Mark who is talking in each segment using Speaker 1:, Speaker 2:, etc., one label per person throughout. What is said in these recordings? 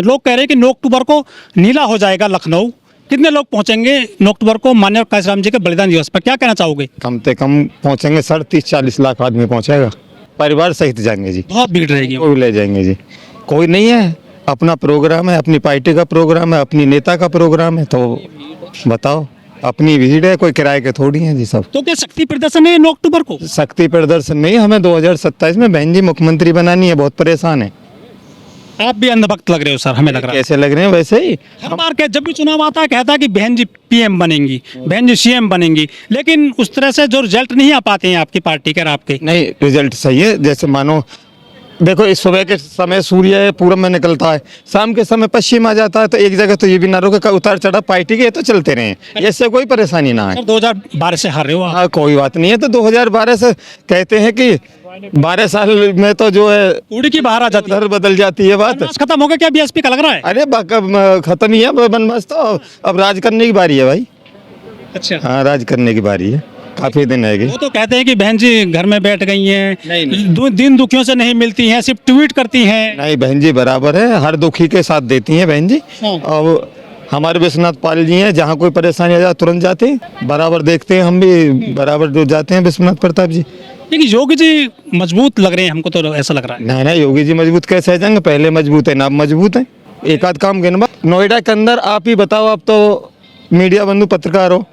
Speaker 1: लोग कह रहे हैं कि 9 अक्टूबर को नीला हो जाएगा लखनऊ। कितने लोग पहुंचेंगे 9 अक्टूबर को माननीय काशीराम जी के बलिदान दिवस पर, क्या कहना चाहोगे?
Speaker 2: कम से कम पहुंचेंगे 30-40 लाख आदमी पहुंचेगा, परिवार सहित जाएंगे जी।
Speaker 1: बहुत भीड़ रहेगी।
Speaker 2: कोई ले जाएंगे जी, कोई नहीं है, अपना प्रोग्राम है, अपनी पार्टी का प्रोग्राम है, अपनी नेता का प्रोग्राम है, तो बताओ अपनी भीड़ है, कोई किराए के थोड़ी है जी सब।
Speaker 1: तो क्या शक्ति प्रदर्शन है 9 अक्टूबर को?
Speaker 2: शक्ति प्रदर्शन नहीं, हमें 2027 में बहन जी मुख्यमंत्री बनानी है, बहुत परेशान है।
Speaker 1: आप भी अंधभक्त लग रहे हो सर, हमें लग रहा है।
Speaker 2: कैसे लग रहे हैं वैसे ही।
Speaker 1: हर बार के जब भी चुनाव आता है कहता है कि बहन जी पीएम बनेंगी, बहन जी सीएम बनेंगी, लेकिन उस तरह से जो रिजल्ट नहीं आ पाते हैं आपकी पार्टी के और आपके।
Speaker 2: नहीं, रिजल्ट सही है। जैसे मानो देखो, इस सुबह के समय सूर्य पूर्व में निकलता है, शाम के समय पश्चिम आ जाता है, तो एक जगह तो ये भी ना रोके, उतार चढ़ाव पार्टी के, ये तो चलते रहे, इससे कोई परेशानी ना है।
Speaker 1: 2012 से हार रहे हो आप।
Speaker 2: हाँ, कोई बात नहीं है। तो 2012 से कहते हैं कि 12 साल में तो जो है
Speaker 1: उड़ी की बाहर आ जाती है।
Speaker 2: उधर बदल जाती है बात।
Speaker 1: वनवास खत्म हो गया क्या बीएसपी का, लग रहा है?
Speaker 2: अरे खत्म ही है वनवास, तो अब राज करने की बारी है भाई।
Speaker 1: अच्छा,
Speaker 2: हाँ, राज करने की बारी है, काफी दिन है।
Speaker 1: वो तो कहते हैं कि बहन जी घर में बैठ गई हैं,
Speaker 2: नहीं।
Speaker 1: दिन दुखियों से नहीं मिलती हैं, सिर्फ ट्वीट करती हैं।
Speaker 2: नहीं, बहन जी बराबर है, हर दुखी के साथ देती हैं बहन जी।
Speaker 1: हाँ।
Speaker 2: और हमारे विश्वनाथ पाल जी हैं, जहाँ कोई परेशानी आ जाए तुरंत जाते हैं, बराबर देखते हैं, हम भी बराबर जो जाते हैं विश्वनाथ प्रताप जी।
Speaker 1: लेकिन योगी जी मजबूत लग रहे हैं, हमको तो ऐसा लग रहा है।
Speaker 2: नहीं नहीं, योगी जी मजबूत कैसे है जाएंगे, पहले मजबूत है ना, अब मजबूत है। एक आध काम गिनवा, नोएडा के अंदर आप ही बताओ, आप तो मीडिया बंधु पत्रकार हो,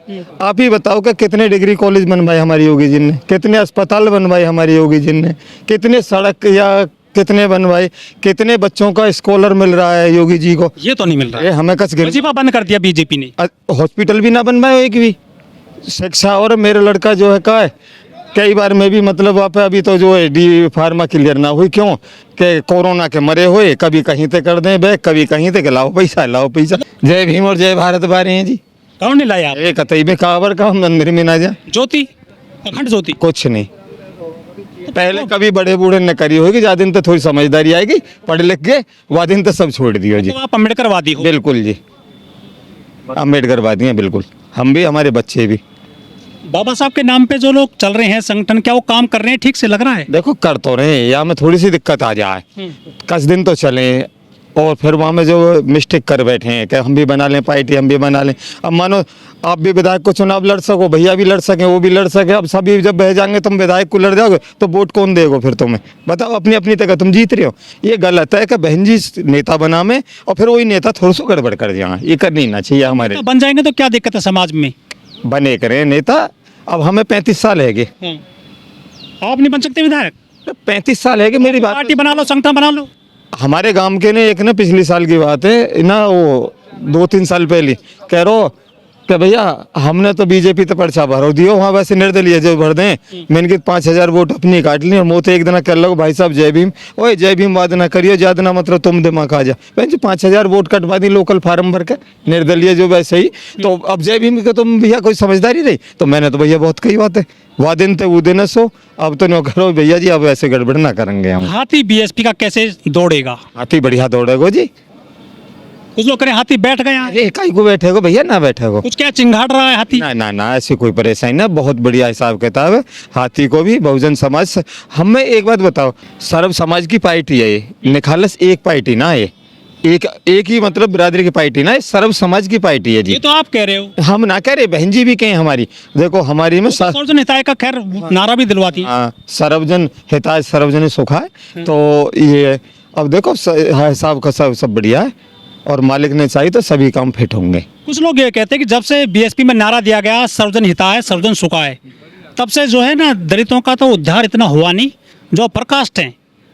Speaker 2: आप ही बताओ कि कितने डिग्री कॉलेज बनवाए हमारे योगी जी ने, कितने अस्पताल बनवाए हमारे योगी जी ने, कितने सड़क या कितने बनवाए, कितने बच्चों का स्कॉलर मिल रहा है योगी जी को।
Speaker 1: ये तो नहीं मिल रहा
Speaker 2: ये
Speaker 1: है।
Speaker 2: हमें कस गिर,
Speaker 1: वजीफा बंद कर दिया बीजेपी ने।
Speaker 2: हॉस्पिटल भी ना बनवाए एक भी। शिक्षा, और मेरा लड़का जो है का है, कई बार मैं भी मतलब वहाँ पे अभी तो जो है डी फार्मा क्लियर ना हुई, क्यों कि कोरोना के मरे हुए, कभी कहीं ते कर दें बैग, कभी कहीं ते लाओ पैसा लाओ पैसा। जय भीम और जय भारत बारे हैं जी।
Speaker 1: कौन नहीं लाया आप?
Speaker 2: एक कतई में काबर का हम मंदिर में ना जा,
Speaker 1: ज्योति, अखंड ज्योति।
Speaker 2: कुछ नहीं। पहले कभी बड़े बूढ़े ने करी होगी, जा दिन तो थोड़ी समझदारी आएगी, पढ़ लिख के वह दिन तो सब छोड़ दियो जी।
Speaker 1: तो आप अम्बेडकरवादी हो?
Speaker 2: बिल्कुल जी, अम्बेडकरवादी हैं बिल्कुल, हम भी, हमारे बच्चे भी।
Speaker 1: बाबा साहब के नाम पे जो लोग चल रहे हैं संगठन, क्या वो काम कर रहे हैं ठीक से, लग रहा है?
Speaker 2: देखो कर तो रहे हैं, या में थोड़ी सी दिक्कत आ जाए, कुछ दिन तो चले, और फिर वहाँ में जो मिस्टेक कर बैठे हैं कि हम भी बना लें पार्टी, हम भी बना लें। अब मानो आप भी विधायक को चुनाव लड़ सको, भैया भी लड़ सकें, वो भी लड़ सके, अब सभी जब बह जाएंगे, तुम विधायक को लड़ जाओगे तो वोट कौन देगा फिर तुम्हें, बताओ। अपनी अपनी तक तुम जीत रहे हो, ये गलत है कि बहन जी नेता बना में और फिर वही नेता थोड़ा सा गड़बड़ कर जाए, ये करनी ना चाहिए हमारे।
Speaker 1: तो बन जाएंगे तो क्या दिक्कत है समाज में?
Speaker 2: बने करें नेता, अब हमें 35 साल है,
Speaker 1: आप नहीं बन सकते विधायक?
Speaker 2: 35 साल है कि मेरी बात।
Speaker 1: पार्टी बना लो, संगठन बना लो।
Speaker 2: हमारे गांव के ने एक ना, पिछले साल की बात है ना, वो 2-3 साल पहले कह रो कि भैया हमने तो बीजेपी तो पर्चा भरो दियो, वहाँ वैसे निर्दलीय जो भर दें, मैंने कि 5000 वोट अपनी काट ली, और मोते एक दिन कर लो भाई साहब जय भीम, ओए जय भीम वाद ना करियो, ज्यादा ना मतलब तुम दिमाग आ जा, 5000 वोट कटवा दी लोकल फार्म भर के, निर्दलीय जो वैसे ही। तो अब जय भीम के तुम भैया कोई समझदारी रही, तो मैंने तो भैया बहुत कई बात है, वह दिन थे वो दिन सो, अब तो न करो भैया जी, अब ऐसे गड़बड़ ना करेंगे हम।
Speaker 1: हाथी बीएसपी का कैसे दौड़ेगा?
Speaker 2: हाथी बढ़िया दौड़ेगो जी।
Speaker 1: कुछ लोग करें हाथी बैठ गए यहाँ।
Speaker 2: अरे काई को बैठे हो भैया, ना बैठे हो,
Speaker 1: कुछ क्या चिंगाड़ रहा है हाथी?
Speaker 2: ना ना ना, ऐसी कोई परेशानी ना, बहुत बढ़िया हिसाब किताब है। हाथी को भी बहुजन समाज हमें एक बात बताओ, सर्व समाज की पार्टी है ये, निखालस एक पार्टी ना है, एक ही मतलब बिरादरी की पार्टी ना, सर्व समाज की पार्टी है जी।
Speaker 1: ये तो आप कह रहे हो,
Speaker 2: हम ना कह रहे, बहन जी भी कहें हमारी। देखो हमारी में
Speaker 1: सर्वजन हिताय का खैर नारा भी दिलवाती है।
Speaker 2: हाँ, सर्वजन हिताय सर्वजन सुखाय, तो ये अब देखो हिसाब का सब बढ़िया है, और मालिक ने चाहिए तो सभी काम फिट होंगे।
Speaker 1: कुछ लोग ये कहते हैं कि जब से बीएसपी में नारा दिया गया सर्वजन हिताय सर्वजन सुखाय, तब से जो है ना दलितों का तो उद्धार इतना हुआ नहीं। जो प्रकास्ट हैं,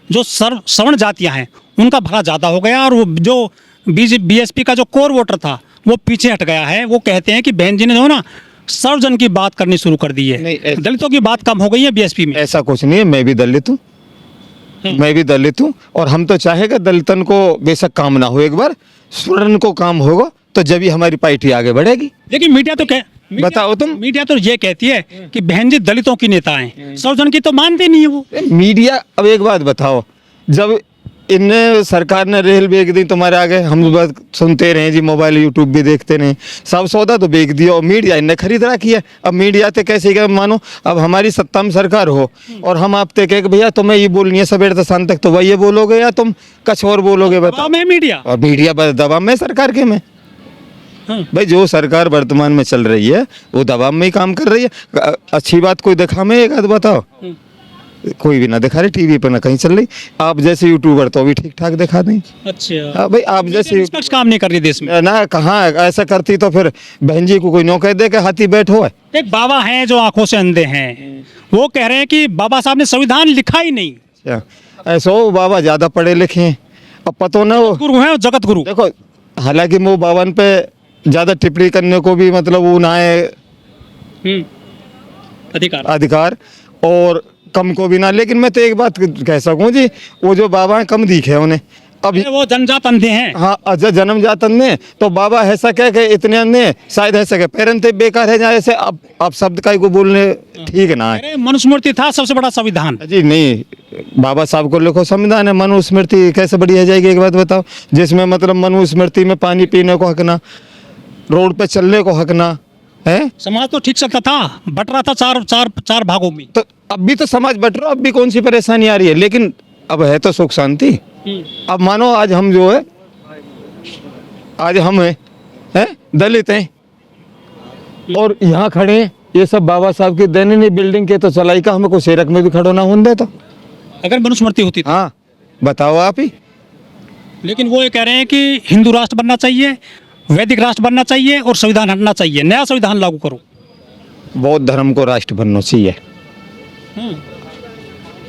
Speaker 1: जो सवर्ण जातियां हैं, उनका भला ज़्यादा हो गया, और वो जो बीएसपी का जो कोर वोटर था वो पीछे हट गया है। वो कहते हैं कि बहन जी ने जो ना सर्वजन की बात करनी शुरू कर दी है, दलितों की बात कम हो गई है बीएसपी में।
Speaker 2: ऐसा कुछ नहीं है, मैं भी दलित हूँ, मैं भी दलित हूँ, और हम तो चाहेगा दलितन को बेशक काम ना हो, एक बार स्वर्ण को काम होगा तो जब ही हमारी पार्टी आगे बढ़ेगी।
Speaker 1: लेकिन मीडिया तो
Speaker 2: बताओ तुम।
Speaker 1: मीडिया तो ये कहती है कि बहन जी दलितों की नेता हैं, सर्वजन की तो मानते नहीं है वो।
Speaker 2: मीडिया, अब एक बात बताओ, जब इनने सरकार ने रेल बेच दी तुम्हारे आगे, हम बस सुनते रहे जी, मोबाइल यूट्यूब भी देखते रहे, सब सौदा तो बेच दिया और मीडिया इनने खरीद रखी है। अब मीडिया तो कैसे क्या मानो, अब हमारी सत्ता में सरकार हो और हम आपते कहे कि भैया तुम्हें ये बोलनी है सवेरे से शाम तक, तो वही ये बोलोगे या तुम कुछ और बोलोगे बताओ।
Speaker 1: में मीडिया
Speaker 2: और मीडिया बस दबाव में सरकार के में। भाई जो सरकार वर्तमान में चल रही है वो दबाव में ही काम कर रही है। अच्छी बात कोई दिखा में एक आध बताओ, कोई भी ना दिखा रही, टीवी पर ना कहीं चल रही। आप जैसे यूट्यूबर तो भी ठीक ठाक दिखा दें।
Speaker 1: अच्छा
Speaker 2: हाँ भाई, आप जैसे
Speaker 1: निष्पक्ष काम नहीं कर रही देश में
Speaker 2: ना, कहाँ ऐसा करती तो फिर बहन जी को कोई नो कह दे कि हाथी बैठो है।
Speaker 1: एक बाबा हैं जो आंखों से अंधे हैं, वो कह रहे हैं कि बाबा साहब ने संविधान लिखा ही नहीं।
Speaker 2: अच्छा, ऐसा हो बाबा ज्यादा पढ़े लिखे हैं, अब पतो ना वो
Speaker 1: गुरु हैं और जगत गुरु।
Speaker 2: देखो, हालांकि वो बावन पे ज्यादा टिप्पणी करने को भी मतलब वो ना है अधिकार और कम को भी ना, लेकिन मैं तो एक बात कह सकूं जी, वो जो बाबा हैं कम दिखे उन्हें अभी।
Speaker 1: वो जनजात अंधे हैं।
Speaker 2: हाँ, अजय जन्म जात अन्य तो बाबा ऐसा कह के इतने अन्य शायद ऐसा कह पेरेंट बेकार है जहाँ ऐसे अब शब्द का को बोलने ठीक ना है।
Speaker 1: अरे मनुस्मृति था सबसे बड़ा संविधान
Speaker 2: जी नहीं, बाबा साहब को लिखो संविधान है, मनुस्मृति कैसे बड़ी है जाएगी एक बात बताओ, जिसमें मतलब मनुस्मृति में पानी पीने को हक ना, रोड पे चलने को हक ना है।
Speaker 1: समाज तो ठीक चलता था, बट रहा था चार भागों में।
Speaker 2: तो अब भी तो समाज बट रहा, अब भी कौन सी परेशानी आ रही है, लेकिन अब है तो सुख शांति। अब मानो आज हम जो है, आज हम हैं दलित हैं और यहाँ खड़े हैं, ये सब बाबा साहब की दैनिक बिल्डिंग के तो चलाई का हमें को शेरक में भी खड़ो ना होने दे तो,
Speaker 1: अगर मनुस्मृति होती तो।
Speaker 2: हाँ बताओ आप ही।
Speaker 1: लेकिन वो ये कह रहे हैं कि हिंदू राष्ट्र बनना चाहिए, वैदिक राष्ट्र बनना चाहिए और संविधान हटना चाहिए, नया संविधान लागू करो।
Speaker 2: बौद्ध धर्म को राष्ट्र बनना चाहिए,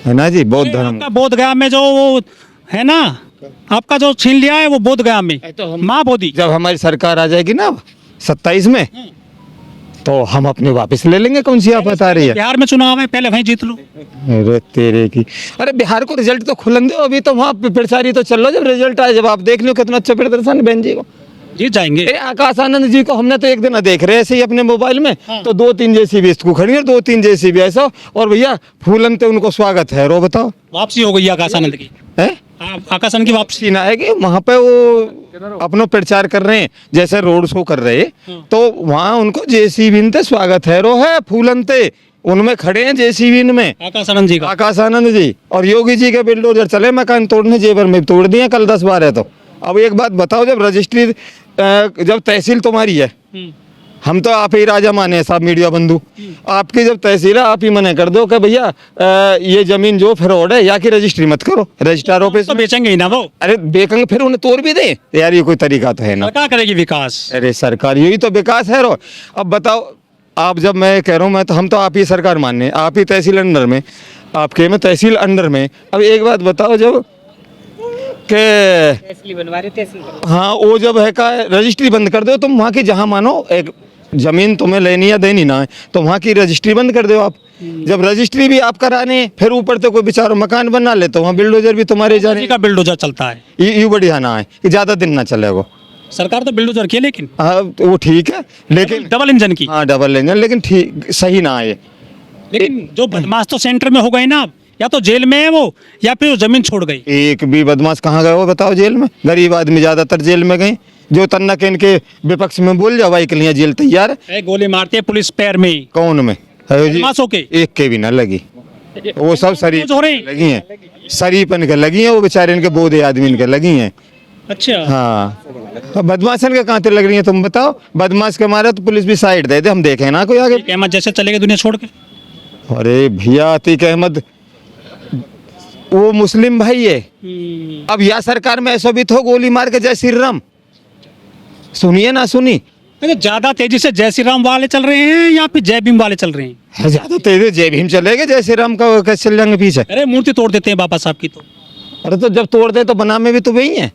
Speaker 2: है ना जी, बौद्ध धर्म।
Speaker 1: आपका बोध गया में जो वो है ना, आपका जो छीन लिया है वो बोध गया में माँ बोधी।
Speaker 2: जब हमारी सरकार आ जाएगी ना 27 में तो हम अपने वापस ले लेंगे, कौन सी आप बता रही है।
Speaker 1: बिहार में चुनाव है, पहले वहीं जीत लो।
Speaker 2: अरे तेरे की, अरे बिहार को रिजल्ट तो खुलन दो, अभी तो वहाँ प्रचारी तो चल लो, जब रिजल्ट आए जब आप देख लो कितना अच्छा प्रदर्शन बहन जी को
Speaker 1: जीत जाएंगे।
Speaker 2: आकाश आनंद जी को हमने तो एक दिन देख रहे ऐसे ही अपने मोबाइल में, तो 2-3 JCB इसको खड़ी है, 2-3 JCB ऐसा, और भैया फूलन तो उनको स्वागत है। रो बताओ,
Speaker 1: वापसी हो गई आकाश आनंद की,
Speaker 2: है
Speaker 1: आकाश आनंद की वापसी
Speaker 2: ना है कि वहाँ पे वो अपना प्रचार कर रहे हैं, जैसे रोड शो कर रहे तो वहाँ उनको JCB ते स्वागत है रो है, फूलन ते उनमें खड़े हैं JCB में
Speaker 1: आकाश आनंद जी का।
Speaker 2: आकाश आनंद जी और योगी जी के बिल्डोजर चले मकान तोड़ने, जेवर में तोड़ दिए कल 10-12। तो अब एक बात बताओ, जब रजिस्ट्री जब तहसील तुम्हारी है, हम तो आप ही राजा माने साहब मीडिया बंधु, आपकी जब तहसील है आप ही मना कर दो कि भैया ये जमीन जो फ्रॉड है या की रजिस्ट्री मत करो, रजिस्ट्रार ऑफिस
Speaker 1: तो बेचेंगे ही ना वो।
Speaker 2: अरे बेचेंगे फिर उन्हें तोड़ भी दे यार, ये कोई तरीका तो है ना।
Speaker 1: क्या करेगी विकास।
Speaker 2: अरे सरकार यही तो विकास है रो। अब बताओ आप, जब मैं कह रहा हूँ मैं तो हम तो आप ही सरकार मानने, आप ही तहसील अंडर में, आपके में तहसील अंडर में। अब एक बात बताओ, जब के
Speaker 3: बनवा रहे तहसील,
Speaker 2: हाँ वो जब है का रजिस्ट्री बंद कर दो तुम, वहाँ की जहाँ मानो एक जमीन तुम्हें लेनी या देनी ना है तो वहाँ की रजिस्ट्री बंद कर दो आप। जब रजिस्ट्री भी आप कराने, फिर ऊपर तो कोई बेचारा मकान बना ले तो वहाँ बिल्डोजर भी तुम्हारे जाने
Speaker 1: का बिल्डोजर चलता है।
Speaker 2: ये बढ़िया ना है कि ज्यादा दिन ना चले वो।
Speaker 1: सरकार तो बिल्डोजर की है, लेकिन
Speaker 2: हाँ वो ठीक है, लेकिन
Speaker 1: डबल इंजन की।
Speaker 2: हाँ डबल इंजन, लेकिन ठीक सही ना है।
Speaker 1: लेकिन जो बदमाश तो सेंटर में हो गए ना, या तो जेल में है वो या फिर वो जमीन छोड़ गई।
Speaker 2: एक भी बदमाश कहाँ गए वो बताओ जेल में, गरीब आदमी ज्यादातर जेल में गए, जो तन्ना के इनके विपक्ष में बोल जाओ भाई के लिए जेल तैयार है।
Speaker 1: गोली मारती है पुलिस पैर में,
Speaker 2: कौन में है जी,
Speaker 1: बदमाशों के
Speaker 2: एक के भी ना लगी, वो सब शरीफ
Speaker 1: हो रही
Speaker 2: लगी हैं, शरीफन के लगी हैं, वो बेचारे इनके बोधे आदमी इनके लगी हैं।
Speaker 1: अच्छा
Speaker 2: हाँ, तो बदमाशन के कहाँ लग रही है तुम बताओ, बदमाश के मारे तो पुलिस भी साइड दे दे, हम देखे ना कोई आगे।
Speaker 1: अहमद जैसे चले गए दुनिया छोड़ के।
Speaker 2: अरे भैया अतीक अहमद वो मुस्लिम भाई है, अब या सरकार में ऐसा भी तो गोली मार के जय श्री राम, सुनिए ना सुनी।
Speaker 1: ज्यादा तेजी से जय श्री राम वाले चल रहे हैं या फिर जय भीम वाले चल रहे हैं।
Speaker 2: ज्यादा तेजी जय भीम चलेगा, जय श्री राम का कैसे चल जाएंगे पीछे।
Speaker 1: अरे मूर्ति तोड़ देते हैं बाबा साहब की तो।
Speaker 2: अरे तो जब तोड़ दे तो बना में भी तो वही है।